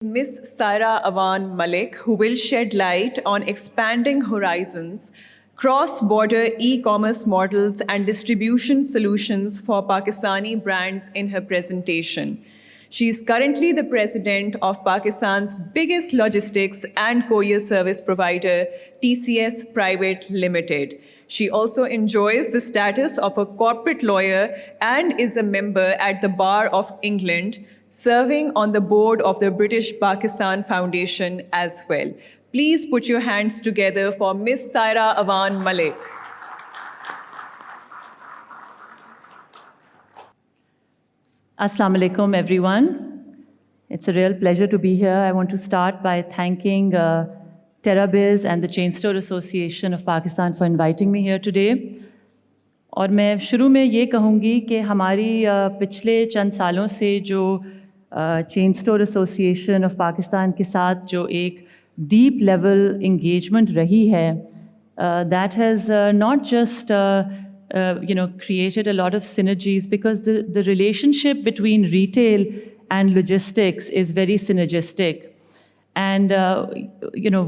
Miss Saira Awan Malik, who will shed light on expanding horizons, cross-border e-commerce models and distribution solutions for Pakistani brands in her presentation. She is currently the president of Pakistan's biggest logistics and courier service provider, TCS Private Limited. She also enjoys the status of a corporate lawyer and is a member at the Bar of England, serving on the board of the British Pakistan Foundation as well. Please put your hands together for Miss Saira Awan Malik. Assalamu alaikum, everyone. It's a real pleasure to be here. I want to start by thanking TerraBiz and the Chain Store Association of Pakistan for inviting me here today. और मैं शुरू में ये कहूँगी कि हमारी पिछले चंद सालों से जो chain store association of Pakistan के साथ जो एक डीप लेवल इंगेजमेंट रही है, that has not just created a lot of synergies, because the relationship between retail and logistics is very synergistic. And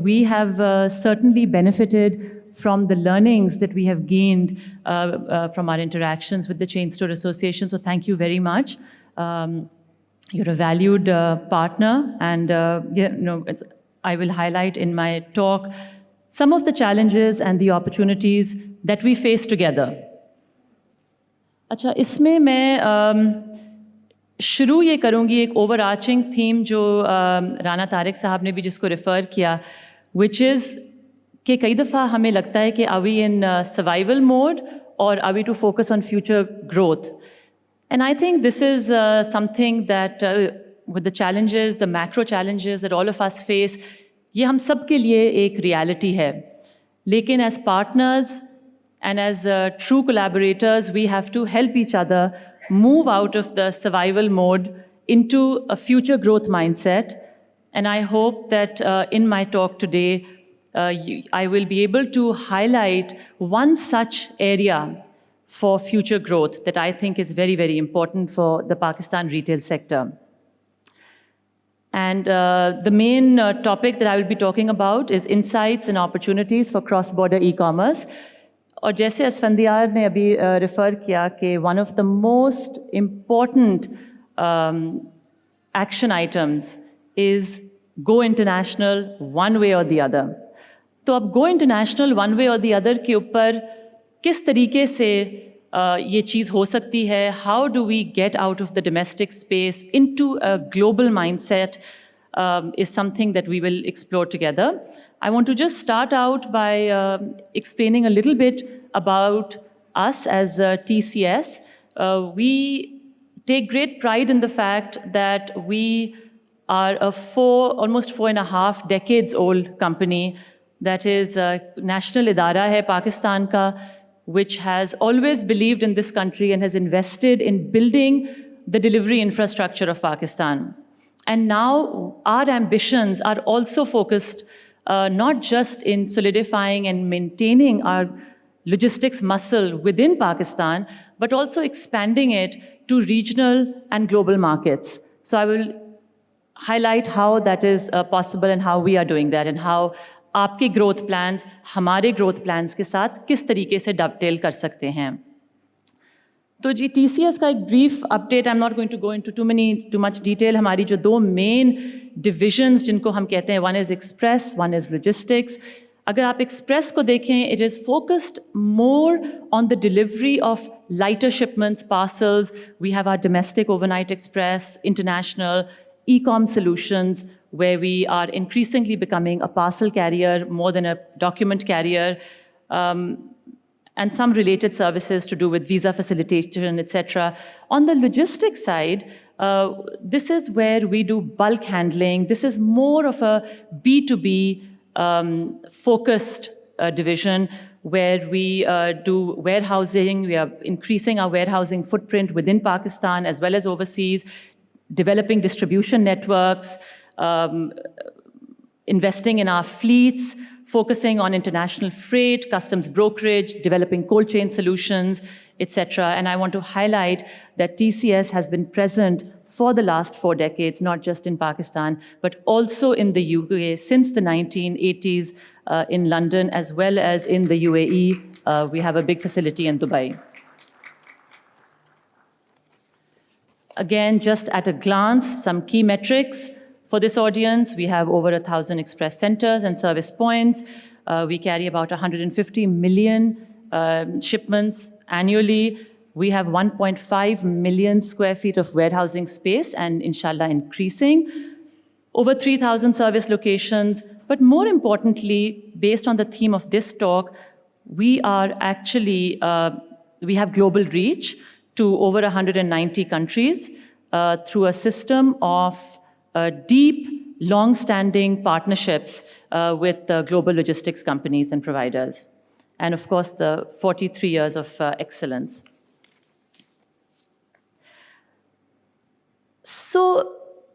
we have certainly benefited from the learnings that we have gained from our interactions with the Chain Store Association. So thank you very much. You're a valued partner, and I will highlight in my talk some of the challenges and the opportunities that we face together. अच्छा, इसमें मैं शुरू ये करूँगी एक overarching theme जो राना तारिक साहब ने भी जिसको रेफ़र किया, which is कि कई दफ़ा हमें लगता है कि are we in survival mode or are we to focus on future growth? And I think this is something that with the challenges, the macro challenges that all of us face, ये हम सब के लिए एक reality है. लेकिन as partners and as true collaborators, we have to help each other move out of the survival mode into a future growth mindset. And I hope that in my talk today, I will be able to highlight one such area for future growth that I think is very, very important for the Pakistan retail sector. And the main topic that I will be talking about is insights and opportunities for cross-border e-commerce. और जैसे असफंदियार ने अभी refer किया कि one of the most important action items is go international one way or the other. तो अब go international one way or the other के ऊपर किस तरीके से ये चीज़ हो सकती है? How do we get out of the domestic space into a global mindset is something that we will explore together. I want to just start out by explaining a little bit about us as TCS. We take great pride in the fact that we are a almost 4.5 decades old company that is national idara hai Pakistan ka, which has always believed in this country and has invested in building the delivery infrastructure of Pakistan. And now our ambitions are also focused not just in solidifying and maintaining our logistics muscle within Pakistan, but also expanding it to regional and global markets. So I will highlight how that is possible and how we are doing that, and how आपके growth plans हमारे growth plans के साथ किस तरीके से dovetail कर सकते हैं. तो जी TCS का एक brief update, I'm not going to go into too much detail. हमारी जो दो main divisions जिनको हम कहते हैं, one is Express, one is Logistics. अगर आप Express को देखें, it is focused more on the delivery of lighter shipments, parcels. We have our domestic overnight express, international, e-com solutions, where we are increasingly becoming a parcel carrier more than a document carrier, and some related services to do with visa facilitation, etc. On the logistics side, this is where we do bulk handling. This is more of a B2B focused division, where we do warehousing. We are increasing our warehousing footprint within Pakistan as well as overseas, developing distribution networks, investing in our fleets, focusing on international freight, customs brokerage, developing cold chain solutions, etc. And I want to highlight that TCS has been present for the last 4 decades, not just in Pakistan, but also in the UK since the 1980s, in London as well as in the UAE. We have a big facility in Dubai. Again, just at a glance, some key metrics for this audience. We have over 1,000 express centers and service points. We carry about 150 million shipments annually. We have 1.5 million square feet of warehousing space and inshallah increasing. Over 3,000 service locations. But more importantly, based on the theme of this talk, we are actually, we have global reach to over 190 countries through a system of deep, long-standing partnerships with global logistics companies and providers. And of course, the 43 years of excellence. So,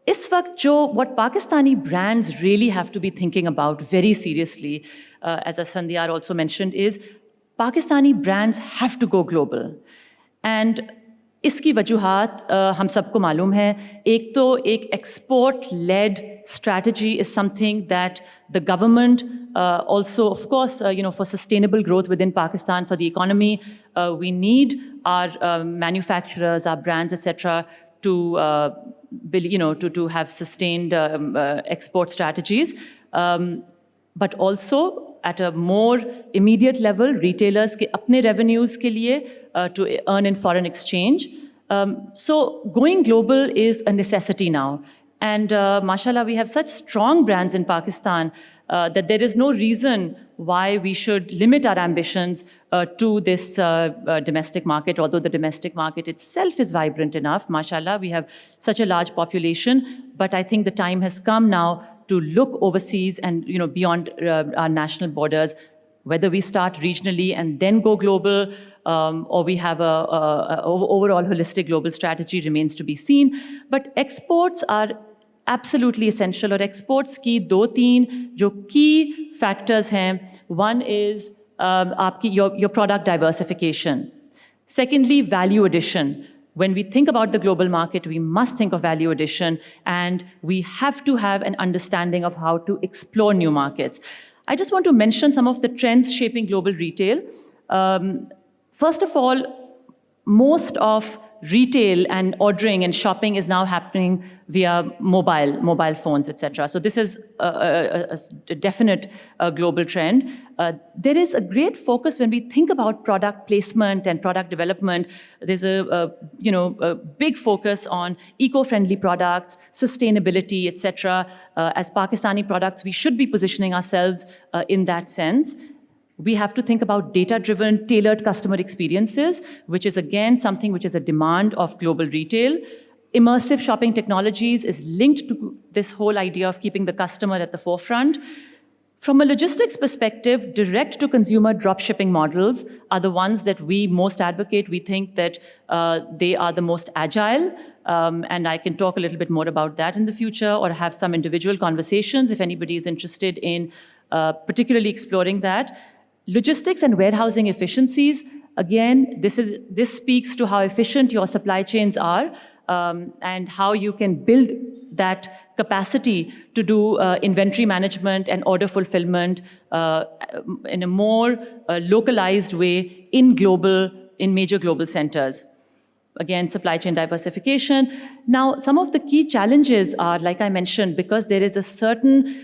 इस वक्त जो what Pakistani brands really have to be thinking about very seriously, as Asfandiar also mentioned, is Pakistani brands have to go global. And इसकी वजूहात हम सबको मालूम है. एक तो एक export-led strategy is something that the government also, of course, for sustainable growth within Pakistan, for the economy, we need our manufacturers, our brands, etc., to to have sustained export strategies, but also at a more immediate level, retailers के अपने revenues के लिए to earn in foreign exchange. So going global is a necessity now, and mashallah, we have such strong brands in Pakistan that there is no reason why we should limit our ambitions to this domestic market, although the domestic market itself is vibrant enough. Mashallah, we have such a large population, but I think the time has come now to look overseas and beyond our national borders, whether we start regionally and then go global, or we have a overall holistic global strategy remains to be seen. But exports are absolutely essential, और exports की 2-3 जो key factors हैं. One is आपकी your product diversification. Secondly, value addition. When we think about the global market, we must think of value addition, and we have to have an understanding of how to explore new markets. I just want to mention some of the trends shaping global retail. First of all, most of retail and ordering and shopping is now happening via mobile phones, etc. So this is a definite global trend. There is a great focus when we think about product placement and product development. There's a big focus on eco-friendly products, sustainability, etc. As Pakistani products, we should be positioning ourselves in that sense. We have to think about data-driven, tailored customer experiences, which is again something which is a demand of global retail. Immersive shopping technologies is linked to this whole idea of keeping the customer at the forefront. From a logistics perspective, direct-to-consumer dropshipping models are the ones that we most advocate. We think that they are the most agile, and I can talk a little bit more about that in the future, or have some individual conversations if anybody is interested in particularly exploring that. Logistics and warehousing efficiencies, again, this speaks to how efficient your supply chains are, and how you can build that capacity to do inventory management and order fulfillment in a more localized way in major global centers. Again, supply chain diversification. Now, some of the key challenges are, like I mentioned, because there is a certain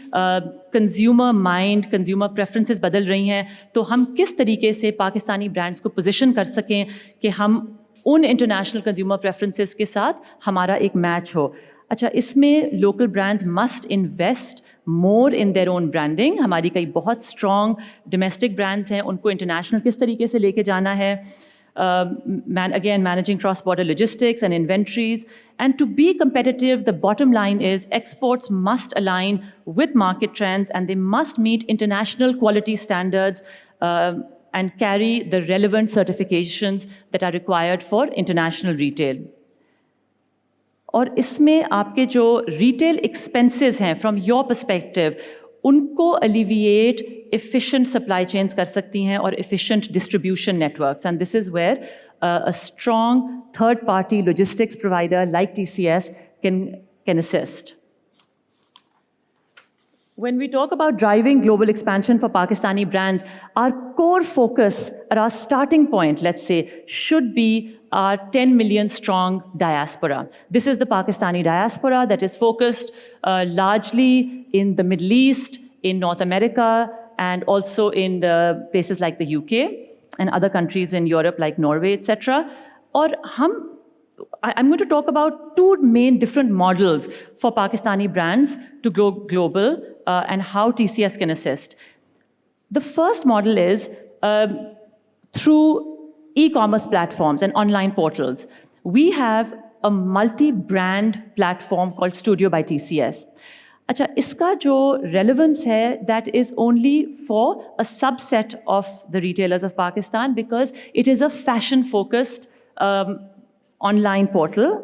consumer mind, consumer preferences बदल रही हैं, तो हम किस तरीके से Pakistani brands को position कर सकें कि हम उन international consumer preferences के साथ हमारा एक match हो. अच्छा, इसमें local brands must invest more in their own branding. हमारी कई बहुत strong domestic brands हैं, उनको international किस तरीके से लेके जाना है. Again, managing cross-border logistics and inventories. And to be competitive, the bottom line is exports must align with market trends, and they must meet international quality standards and carry the relevant certifications that are required for international retail. और इसमें आपके जो retail expenses हैं, from your perspective, उनको alleviate efficient supply chains कर सकती हैं और efficient distribution networks. And this is where a strong third-party logistics provider like TCS can assist. When we talk about driving global expansion for Pakistani brands, our core focus, or our starting point, let's say, should be our 10 million strong diaspora. This is the Pakistani diaspora that is focused largely in the Middle East, in North America, and also in the places like the UK and other countries in Europe like Norway, etc. I'm going to talk about two main different models for Pakistani brands to go global and how TCS can assist. The first model is through e-commerce platforms and online portals. We have a multi-brand platform called Studio by TCS. अच्छा, इसका जो relevance है, that is only for a subset of the retailers of Pakistan because it is a fashion-focused online portal,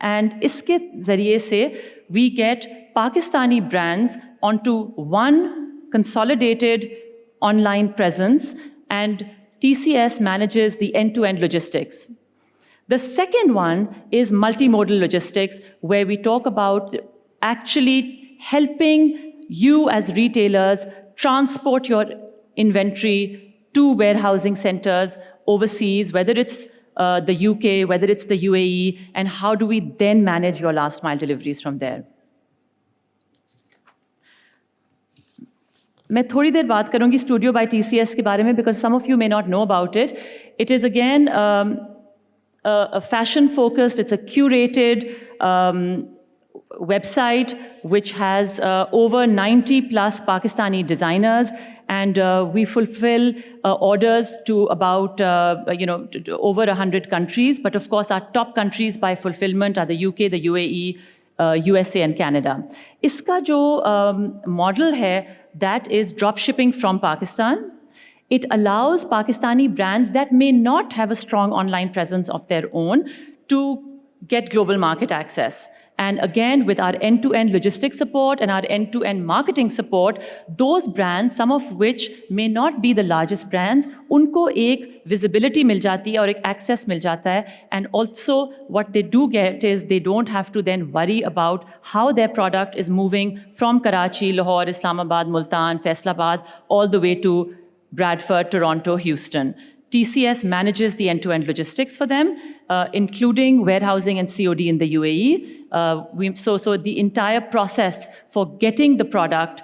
and इसके ज़रिए से we get Pakistani brands onto one consolidated online presence, and TCS manages the end-to-end logistics. The second one is multimodal logistics, where we talk about actually helping you as retailers transport your inventory to warehousing centers overseas, whether it's the UK, whether it's the UAE, and how do we then manage your last mile deliveries from there. मैं थोड़ी देर बात करूंगी Studio by TCS के बारे में because some of you may not know about it. It is again a fashion-focused, it's a curated website which has over 90 plus Pakistani designers, and we fulfill orders to about over 100 countries. But of course, our top countries by fulfillment are the UK, the UAE, USA, and Canada. Iska jo model hai, that is drop shipping from Pakistan. It allows Pakistani brands that may not have a strong online presence of their own to get global market access. And again, with our end-to-end logistics support and our end-to-end marketing support, those brands, some of which may not be the largest brands, unko ek visibility mil jati hai aur ek access mil jata hai. And also what they do get is they don't have to then worry about how their product is moving from Karachi, Lahore, Islamabad, Multan, Faisalabad, all the way to Bradford, Toronto, Houston. TCS manages the end-to-end logistics for them, including warehousing and COD in the UAE. So the entire process for getting the product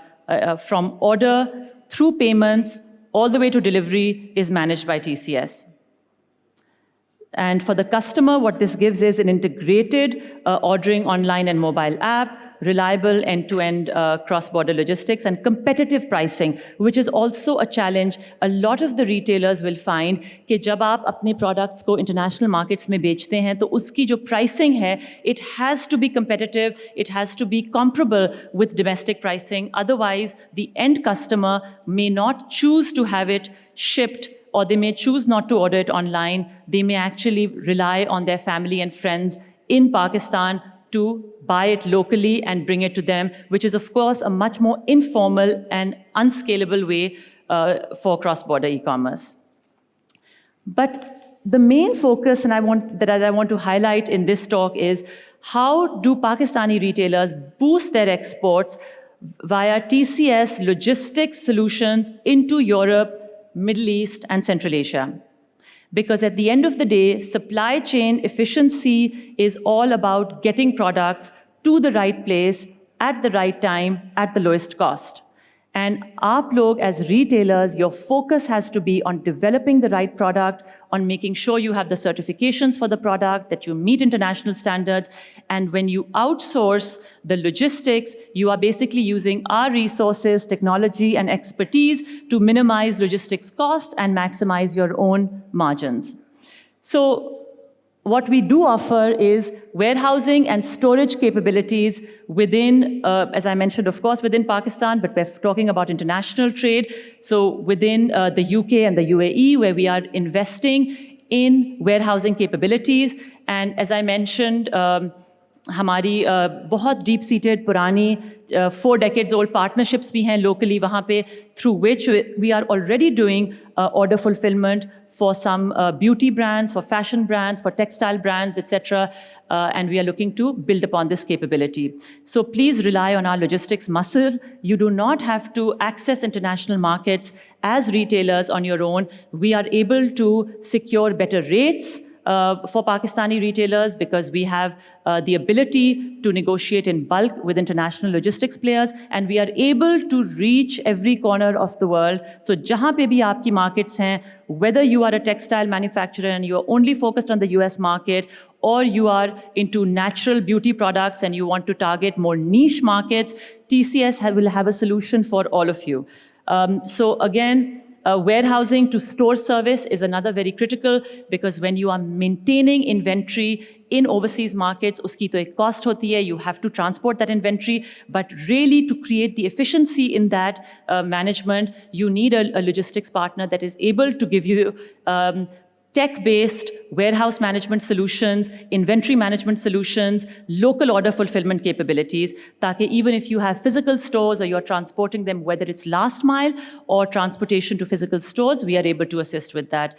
from order through payments all the way to delivery is managed by TCS. And for the customer, what this gives is an integrated ordering online and mobile app, reliable end-to-end cross-border logistics, and competitive pricing, which is also a challenge. A lot of the retailers will find कि जब आप अपने products को international markets में बेचते हैं, तो उसकी जो pricing है, it has to be competitive, it has to be comparable with domestic pricing. Otherwise, the end customer may not choose to have it shipped, or they may choose not to order it online. They may actually rely on their family and friends in Pakistan to buy it locally and bring it to them, which is, of course, a much more informal and unscalable way for cross-border e-commerce. But the main focus that I want to highlight in this talk is how do Pakistani retailers boost their exports via TCS logistics solutions into Europe, Middle East, and Central Asia. Because at the end of the day, supply chain efficiency is all about getting products to the right place, at the right time, at the lowest cost. And aap log as retailers, your focus has to be on developing the right product, on making sure you have the certifications for the product, that you meet international standards. And when you outsource the logistics, you are basically using our resources, technology, and expertise to minimize logistics costs and maximize your own margins. So what we do offer is warehousing and storage capabilities within, as I mentioned, of course, within Pakistan, but we're talking about international trade. So within the UK and the UAE, where we are investing in warehousing capabilities. And as I mentioned, हमारी बहुत deep-seated पुरानी 4 decades old partnerships भी हैं locally वहाँ पे, through which we are already doing order fulfillment for some beauty brands, for fashion brands, for textile brands, etc. And we are looking to build upon this capability. So please rely on our logistics muscle. You do not have to access international markets as retailers on your own. We are able to secure better rates for Pakistani retailers because we have the ability to negotiate in bulk with international logistics players, and we are able to reach every corner of the world. So jahan pe bhi aapki markets hain, whether you are a textile manufacturer and you are only focused on the US market, or you are into natural beauty products and you want to target more niche markets, TCS will have a solution for all of you. So again, warehousing to store service is another very critical, because when you are maintaining inventory in overseas markets, uski to ek cost hoti hai, you have to transport that inventory, but really to create the efficiency in that management, you need a logistics partner that is able to give you tech-based warehouse management solutions, inventory management solutions, local order fulfillment capabilities, ताकि even if you have physical stores or you're transporting them, whether it's last mile or transportation to physical stores, we are able to assist with that.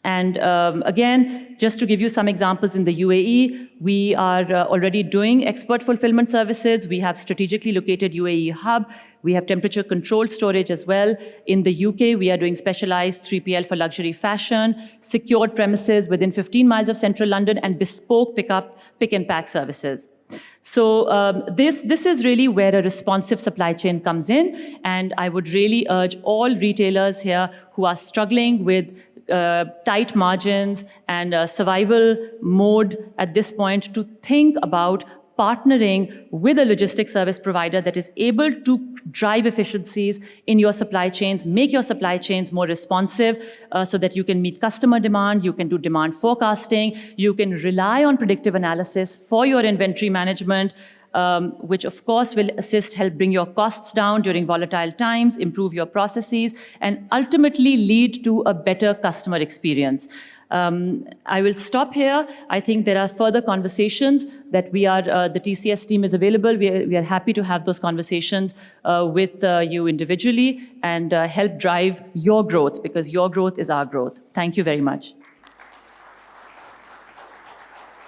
Again, just to give you some examples, in the UAE, we are already doing expert fulfillment services. We have strategically located UAE hub. We have temperature-controlled storage as well. In the UK, we are doing specialized 3PL for luxury fashion, secured premises within 15 miles of central London, and bespoke pick and pack services. So this is really where a responsive supply chain comes in, and I would really urge all retailers here who are struggling with tight margins and survival mode at this point to think about partnering with a logistics service provider that is able to drive efficiencies in your supply chains, make your supply chains more responsive so that you can meet customer demand, you can do demand forecasting, you can rely on predictive analysis for your inventory management, which of course will help bring your costs down during volatile times, improve your processes, and ultimately lead to a better customer experience. I will stop here. I think there are further conversations that the TCS team is available. We are happy to have those conversations with you individually and help drive your growth, because your growth is our growth. Thank you very much.